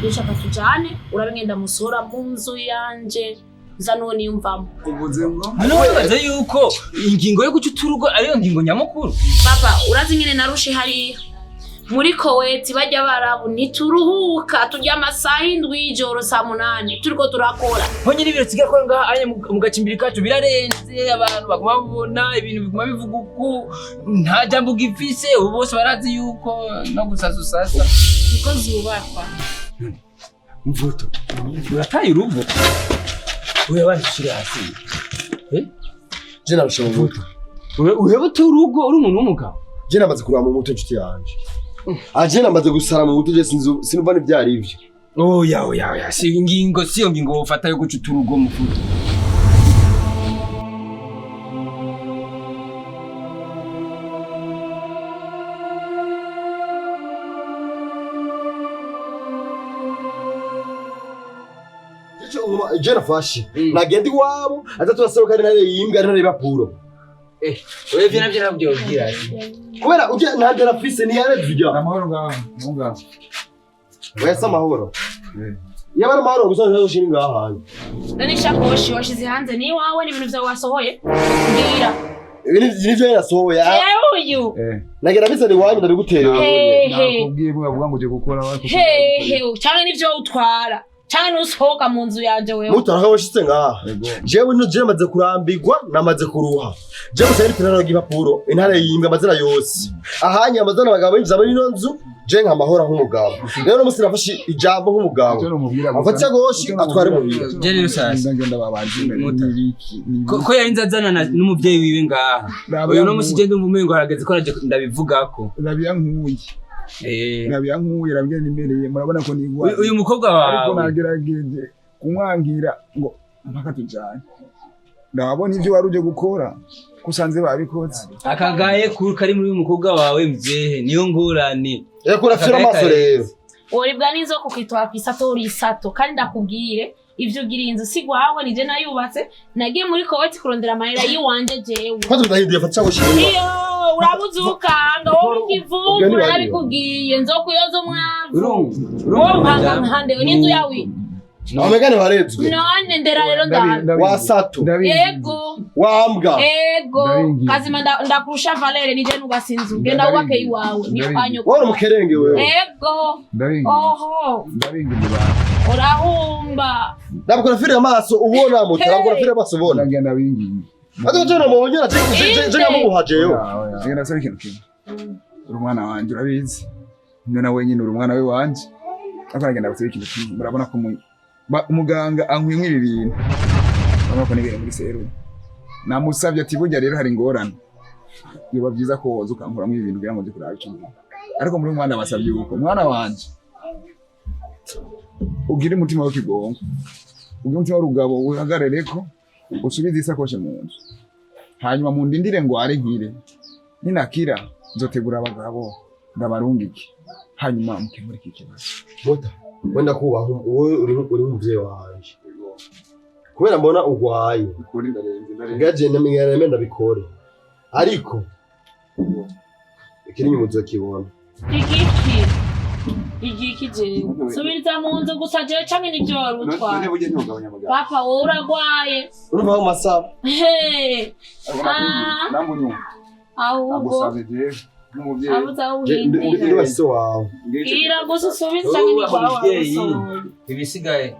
dushaka tujane urabe ngenda musora mu nzu yanje zanuwo niyumvamo. Hano wibaza yuko ingingo yo guca uturugo ariyo ngingo nyamukuru? Papa urazi nyine narushe hariya muri Koweti bajya barabu nituruhuka turya amasaha 7 y'ijoro saa 8 turiko turakora. Honye n'ibiro tsiga ko ngaha anye mu gacimbiri kacu birarenze abantu baguma babona ibintu biguma bivuga uko nta jambo gifise ubu bose barazi yuko no gusasa usasa niko zubakwa. Mvuto urataye urugo wewe wandishira hasi je narushe mu mvuto uhebute urugo uri umuntu w'umugabo. Je namaze kuraba mu mutwe inshuti yanje. Aje namaze gusara mu mutwe je sinumva n'ivyari ivyo. Oya si ingingo siyo ngingo wofata yo guca uturugo mufuto. Je nafashe nagenda iwabo atatu baseruka ari nare yimbwa ari nare bapuro. Wewe vina vina byogira. Kubera uje nande nafise ni yare vijya. Amahoro ngaho, munga. Wese amahoro. Yabara amahoro gusa ntazo shini ngaha hanje. Nani shakoshi washize hanze ni wawe ni ibintu vya wasohoye? Ngira. Ibintu vyo yasohoye. Uyu. Nagera bizane wanyu ndabiguterera. Nakubwiye bavuga ngo uje gukora wako. Cyangwa nivyo utwara. Cyangwa nusohoka mu nzu yanje wewe. Mutaraho washitse ngaha. Jewe no je maze kurambirwa namaze kuruha. Je musari tinaro gipapuro intare yimbwa amazina yose. Ahanya amazina abagabo binjiza muri ino nzu je nka mahora nk'umugabo. Rero musi nafashe ijambo nk'umugabo. Afatya goshi atware mu biro. Je rero sasa ngenda babanze n'ibiki. Ko yarinze azana n'umuvyeyi wiwe ngaha. Uyu no musi je ndumva umengo harageze ko naje ndabivugako. Rabiya nkuye. Rabiya nkuye rabye nimereye murabona ko nigwa. Uyu mukobwa wawe ariko nagerageje kumwangira ngo mpaka tujanye. Ndabona ivyo waruje gukora kusanze babikoze. Akagaye kari muri uyu mukobwa wawe mvyehe niyo ngorane. Kurafira amaso rero. Uribwa nizo kukitwa kwisato uri isato kandi ndakubwire ivyo ugira inzu sigwawe nije nayubatse nagiye muri Koweti kurondera amahera yiwanje jewe. Kwazo ndahinduye fatya goshimwa. Iyo urabuzuka ngo wowe ukivuga urabikubwiye nzokuyoza umwavu. Wowe nkande n'inzu yawe. Amegane barezwe. None ndera rero ndahari. Wasato. Yego. Wambwa. Yego. Kazima ndakurusha Valere nije nubasinzu. Genda ubake iwawe. Ni kwanyo. Wari mukerenge wewe. Yego. Oho. Ndabingi bana. Urahumba. Ndabukora fire amaso ubona moto. Ndabukora fire amaso ubona. Ndagenda bingi. Ati tuna muhonyera je namuhajeyo. Ngenda sabe ikintu kimwe. Uri umwana wanje urabizi. None nawe nyine uri umwana we wanje. Akagenda gutse ikintu kimwe. Murabona ko umuganga ankwimwe ibi bintu. Bamako nibere muri serumu. Namusavye ati burya rero hari ingorane. Biba byiza ko woza ukankura mu ibintu kugira ngo nje kuraba ico. Ariko muri umwana basavye uko mwana wanje. Ugire umutima wo kigongo. Ugire umutima w'urugabo uhagarereko usubize isakoshe mu nzu. Hanyuma mu ndindire ngo aregire. Ninakira nzotegura abagabo ndabarungike. Hanyuma mukemure iki kibazo. Mota wenda kubaho wowe uri umuvyeyi wanje. Kubera mbona ugwaye. Kuri ndarenze. Ngaje namenye ndabikore. Ariko ikiri nyumuzo kibona. Igiki jewe. Subiriza mu nzu gusa jewe canke nivyo wari utwara. None buje ntugabanya amagara. Papa wowe uragwaye. Urumva aho masaba. Nambunyu. Ahubwo. Agusavye je n'umuvyeyi. Abuza uhindira. Ndi wasiso wawe. Ira gusa subiriza canke nivyo wari. Ibisigaye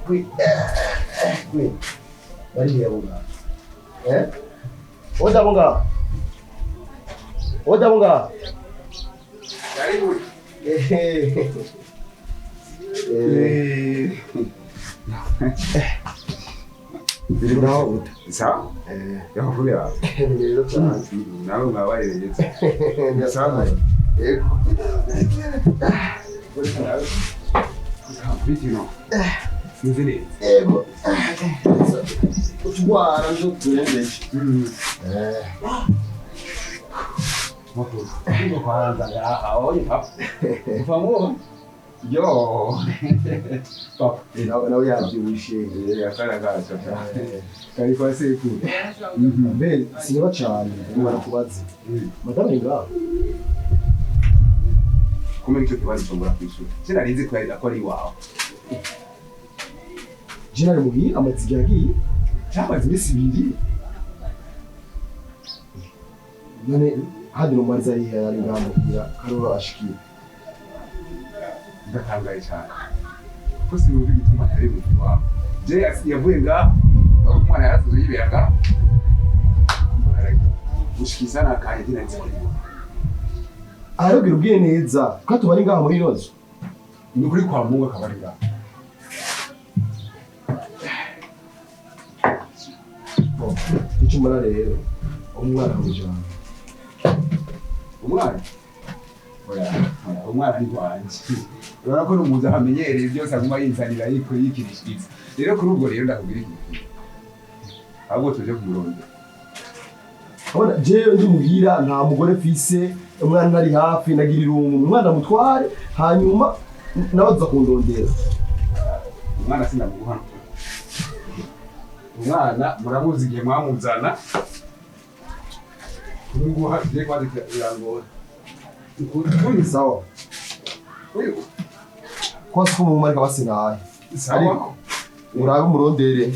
Queen. Bari here bunga. Oda bunga. Oda bunga. Karibu. Biri naho. Sawa? Yako kule hapo. Ndio sana. Nawe ngawaye yetu. Ni sawa. Vipi no? Nzini. Utubwara nzo tuendeje. Moto. Ndio kwanza haoni hapa. Famu. Yo. Papa, nawe yabyibushe. Akara gacha. Kari kwa seku. Be sinaba cyane barakubaza. Madame ngaho. Kumenya icyo kibazo cyongora kwishura. Sinarizi ko ari wawe. General Muhi amatsigi yagiye. Cyamaze imisi ibiri. None hadi no mariza yari ngambo kugira karoro ashikiye. Ndatangaye cyane. Ko sinumva igituma atari mu wawe. Je yavuye ngaho. Umwana yarasoze yibera ngaho. Ushikiza na kanye dinatse kuri. Arabwira ubwiye neza ko tubari ngaho muri nozo. Ni kuri kwa Mungu akabari ngaho. Icyo mbona rero umwana w'ijana. Umwana? Oya, umwana ni wanje. Urabona ko n'umuntu ahamenyereye byose aguma yinzanira yikirishiriza. Rero kuri ubwo rero ndakubwira ikintu. Ahubwo tuje kumurondera. Abona jewe ndi muhira nta mugore fise umwana ari hafi nagira irungu umwana mutware hanyuma nawe aza kundondera. Umwana sinamuguha. Umwana muramuzi igihe mwamuzana. Kumuguha igihe kwandika irangora. Kuri sawa. Kwasi ko mu marika basinaye. Sawa. Urabe umurondere.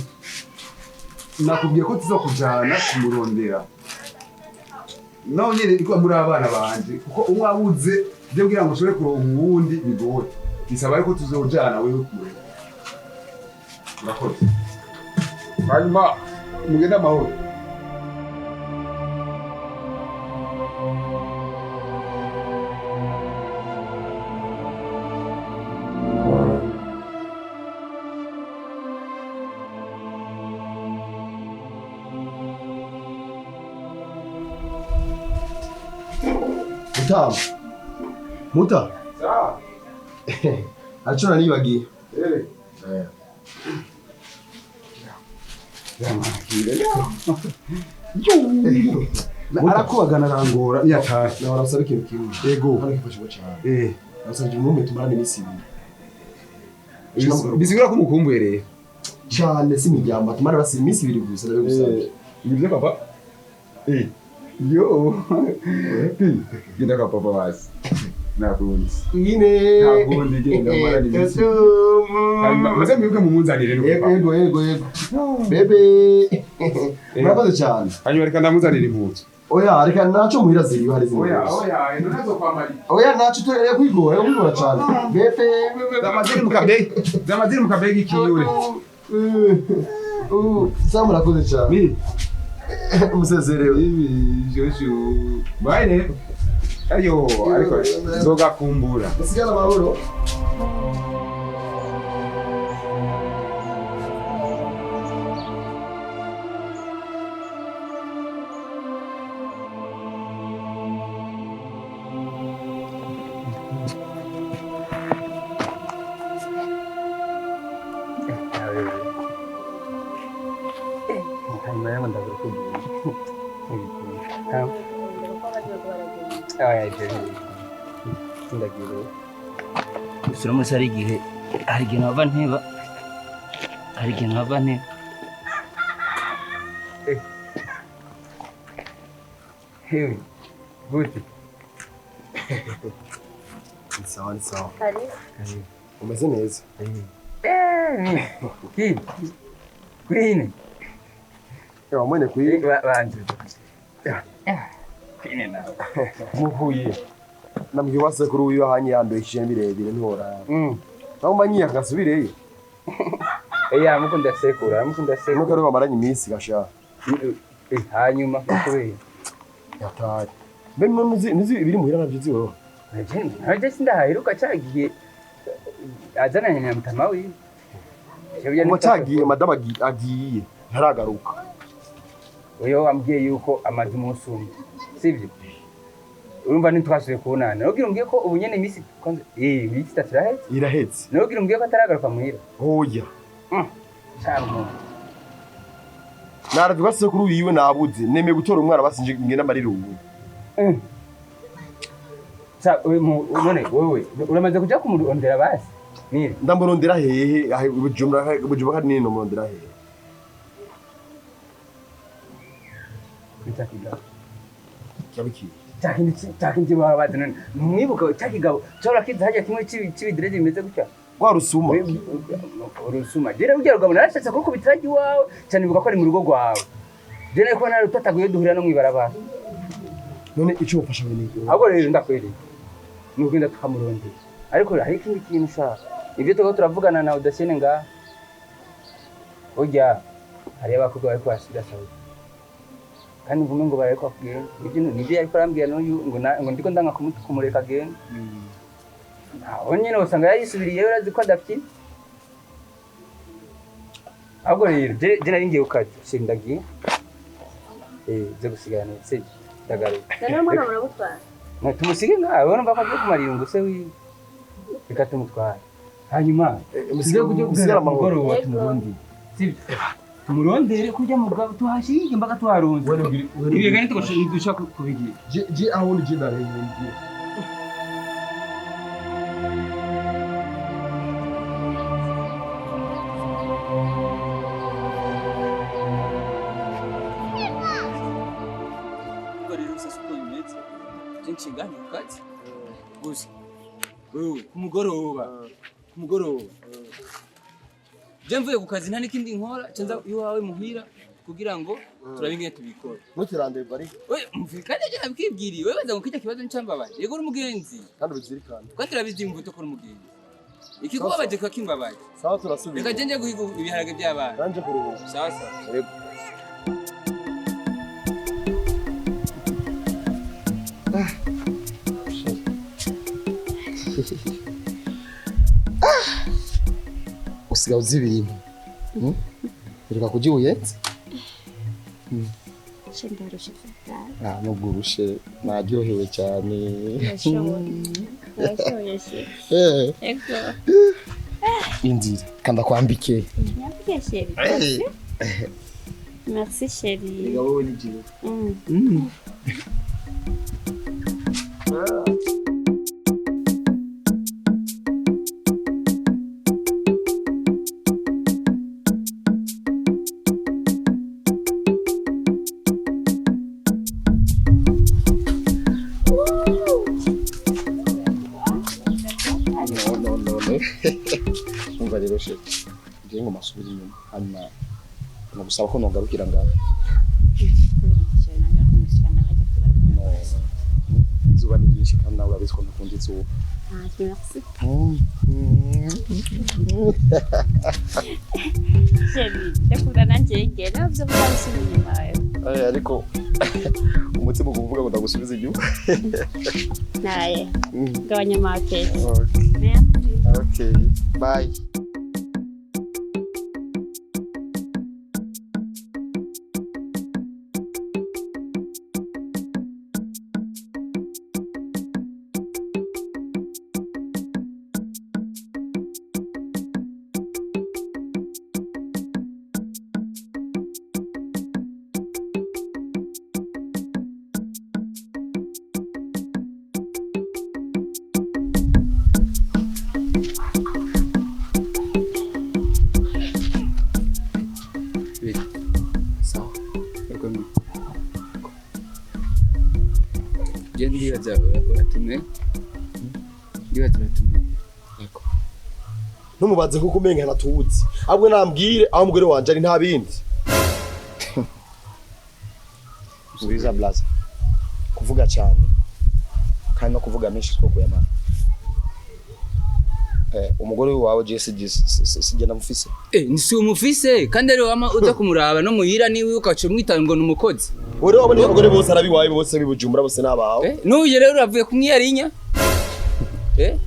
Nakubwiye ko tuzokujana kumurondera. Naho nyine iko muri abana banje kuko umwe abuze byo kugira ngo ushobore kuronka uwundi bigoye. Bisaba ariko tuzojana wewe kure. Urakoze. Hanyuma mugenda amahoro. Muta. Sawa. Achona nibagiye. Arakubagana arangora yataye. Na warasaba ikintu kimwe. Yego. Hano kifashwe cyane. Nasabye umume tumarane imisi ibiri. Bisigura ko mukumbuye rero. Cyane si miryamba tumara basi imisi ibiri gusa nawe gusabye. Ibyo papa. Yo. Genda kwa papa basi. Nakundi. Ine. Nakundi genda mara ni bisi. Maze mwibuke mumunzanire no papa. Yego. Bebe. Murakoze cyane. Hanyuma reka ndamuzanire impuzu. Oya reka naco muhira ziri hari ziri. Oya, ndonazo kwa mali. Oya naco turere kwigora cyane. Bebe. Zamaziri mukabegi kiwe. Samu murakoze cyane. Umusezerewe. Jojo. Bye. Ayo, ariko zoga kumbura. Sigala mahoro. Usuramo hari igihe nava nteba Hewe gute Ni sawa Kari. umeze neza Queen Ewa mwene banje Queen na muhuye Nambwiye wasekuru wiwe hanyandoye ishene birebire ntora. Naho manyiye akasubireyo. Mukunda sekura. Nuko rero bamaranye iminsi gasha. Hanyuma kubera. Yatari. Mbe nizi ibiri muhira navyo ziwe. Ntaje sindahaheruka cyagiye azananye na mutama wiwe. Ngo cyagiye madama agiye ntaragaruka. Uyo wambwiye yuko amaze umunsi umwe. Sivyo? Urumva ntitwasuye kubonana. Nubwira umbwiye ko ubu nyene iminsi iminsi itatu irahetse. Nubwira umbwiye ko ataragaruka muhira. Oya. Cyarimo. Naravye wasekuru wiwe nabuze. Nemeye gutora umwana basinje ngenda marira ubu. None wewe uramaze kuja kumurondera basi? Nire. Ndamurondera hehe? Bujumbura kandi nino murondera hehe? Bitakiga. Yabiki. Cyakindi babaze none. Mwibuka cyakigabo. Cyora kiza hajya kimwe cy'ibidrede bimeze gutya. Kwa rusuma. Urusuma. Jere ugiye rugabo narashatse kuko bitiraji wawe. Cyane bivuga ko ari mu rugo rwawe. Jere ko nari utataguye duhurira no mwibarabara. None icyo ufasha bene iki? Ahubwo rero ndakwereye. Nugenda tukamurondera. Ariko hari ikindi kintu ushaka. Ibyo tugo turavugana na udasene nga. Ujya hari abakobwa bari kwasira sawe. Kandi mvume ngo bari kwakubwira. Nibyo ariko arambwira ngo ndiko ndanga kumureka genda. Aho nyine usanga yayisubiriye urazi ko adafite. Ahubwo rero je nari ngiye ukaje sindagiye. Ze gusigana se ndagaruka. None mbona murabutwara. Tumusige ngaho urumva ko agiye kumara irungu se reka tumutwara. Hanyuma tuze kujya gusigara amagoro wa tumurundi. Tumurondere kujya mu bwa tuhashige imbaga tuharonze. Ibi gani dushaka kubigira. Je aho ni je ndarenze. Nshinganye kazi gusa wewe kumugoroba je mvuye ku kazi nta nikindi nkora cenza iwawe muhira kugira ngo turabe ingene tubikora Mutirande bari we mvikane je nabikibwiriye wewe baza gukija kibazo ncambabaye yego uri umugenzi kandi bizirikana kandi turabizi mvuto ko uri umugenzi ikikubabaje ko kimbabaye sawa turasubira reka je guhiga ibiharage by'abana nanje kuruhuka sawa sawa yego usiga uzi ibintu reka kugira uyenze Shendarushe fata. nubwo urushe naryohewe cyane Nashoboye se. Ego. Inzira kanda kwambike Nyambike chérie. Merci chérie. wowe ni jiwe umva rero she ngiye ngo masubire inyuma hanyuma nagusaba ko nogarukira ngaho izuba ni ryinshi kandi nawe urabizi ko ntakunda izuba Merci. Chérie, ndakunda nanjye ngena byo kubasubiza inyuma yawe. ariko umutima ukuvuga ngo ndagusubiza inyuma Naye. Gabanya market. Okay. Merci. Okay. Bye. ndibaza uratumwe ntumubaze kuko umenga natuzi ahubwo nambwire aho umugore wanje ari nta bindi Subiza blaza kuvuga cyane kandi no kuvuga menshi two kuyamara. Umugore wawe je sije namufise. Nisi umufise kandi ari wama uza kumuraba no muhira niwe ukaca umwita ngo numukozi. Uri wabone abagore bose arabiwaye bose bibujumbura bose nabaho. Nuye rero uravuye kumwiyarinya.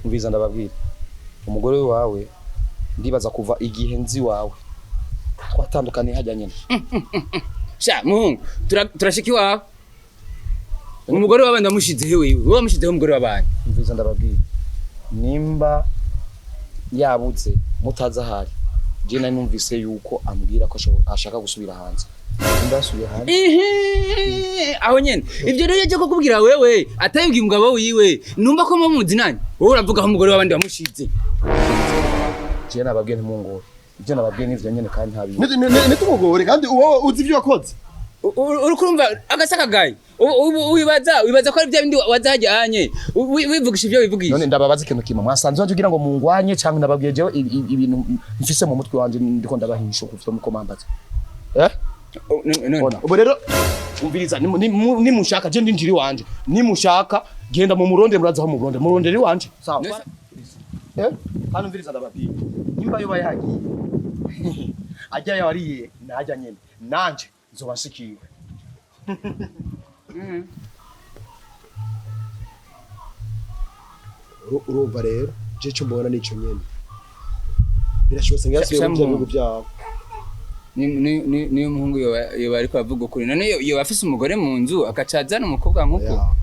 Umviza ndababwira. Umugore wawe ndibaza kuva igihe nzi wawe. Twatandukanye hajya nyene. Sha muhungu turashiki wawe. Umugore wawe ndamushize hewe wewe wamushizeho umugore wabanye. Umviza ndababwira. Nimba yabuze mutaza hari. Je nari numvise yuko ambwira ko ashaka gusubira hanze. Ndasubiye hanze. Aho nyene. Ivyo rero yaje kukubwira wewe atayibwiye umugabo wiwe. Numva ko muzi nani? Wowe uravuga ko umugore wabandi wamushize. Je nababwiye ntimungore. Ivyo nababwiye nivyo nyene kandi ntabi. Nitumugore kandi uwo uzi ivyo wakoze. Urukurumva agasaka gayi. Wibaza ko ari bya bindi wazajyanye. Wivugisha ivyo wivugisha. None ndababaza ikintu kimwe. Mwasanze wanje ugira ngo mungwanye cyangwa ndababwiye jewe ibintu mfise mu mutwe wanje ndiko ndabahisha kufite mu komambaza. Ubu rero umviriza nimushaka je ndinjiri wanje. Nimushaka genda mu muronde murazaho mu muronde. Muronderi wanje. Sawa. Hano umviriza ndababwiye. Nimba yo bayagiye. Ajya yariye najya nyene. Nanje nzobashikiwe. Urumva rero je cyo mbona nico nyene. Birashobotse ngasubiye mu bihugu byabo. Ni umuhungu yoba ariko avuga ukuri. None yo afise umugore mu nzu akacazana umukobwa nkuko.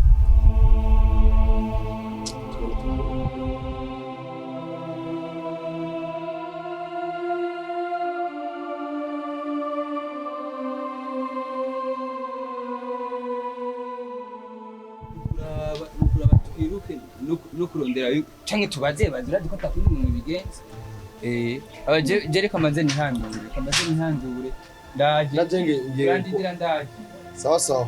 No kurondera canke tubaze bazira diko takundi mu bigenza jereka amaze nihandure ndaje kandi ndira ndaje sawa sawa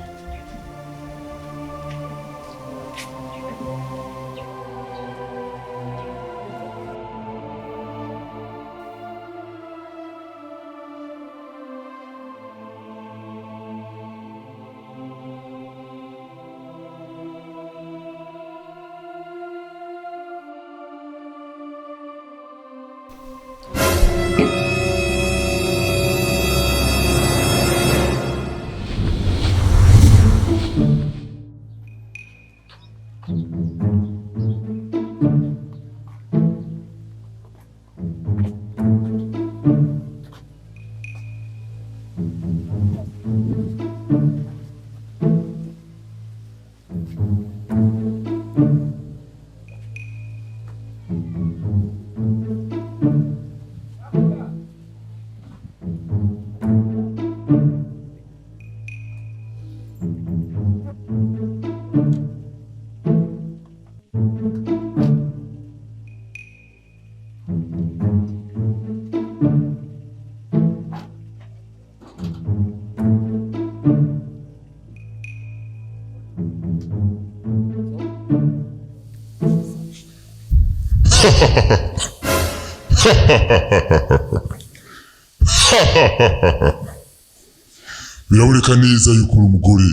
Biraboneka neza yuko uri umugore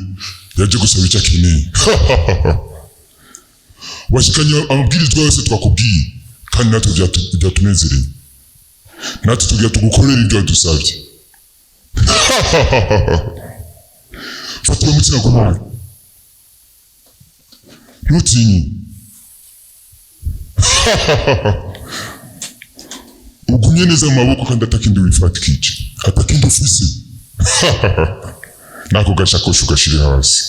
yaje gusaba icyo akeneye. Washikanye amabwirizwa yose twakubwiye kandi natwe byatunezereye. Natwe tugiye tugukorera ibyo wadusabye. Fata uwo mutima kumara. Ntutinye. Ugumye neza mu maboko kandi atakindi wifatikije. Atakindi ufise. Nako gashakoshi ugashire hasi.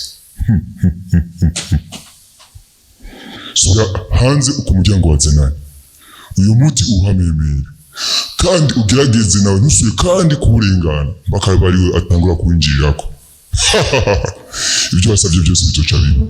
Sura hanze uko umuryango wazananye. Uyu muti uhamemere. Kandi ugerageze nawe ntusuye kandi kuburengana. Bakaba bariwe atangura kuwinjirirako. Ibyo wasabye byose bizoca bibi.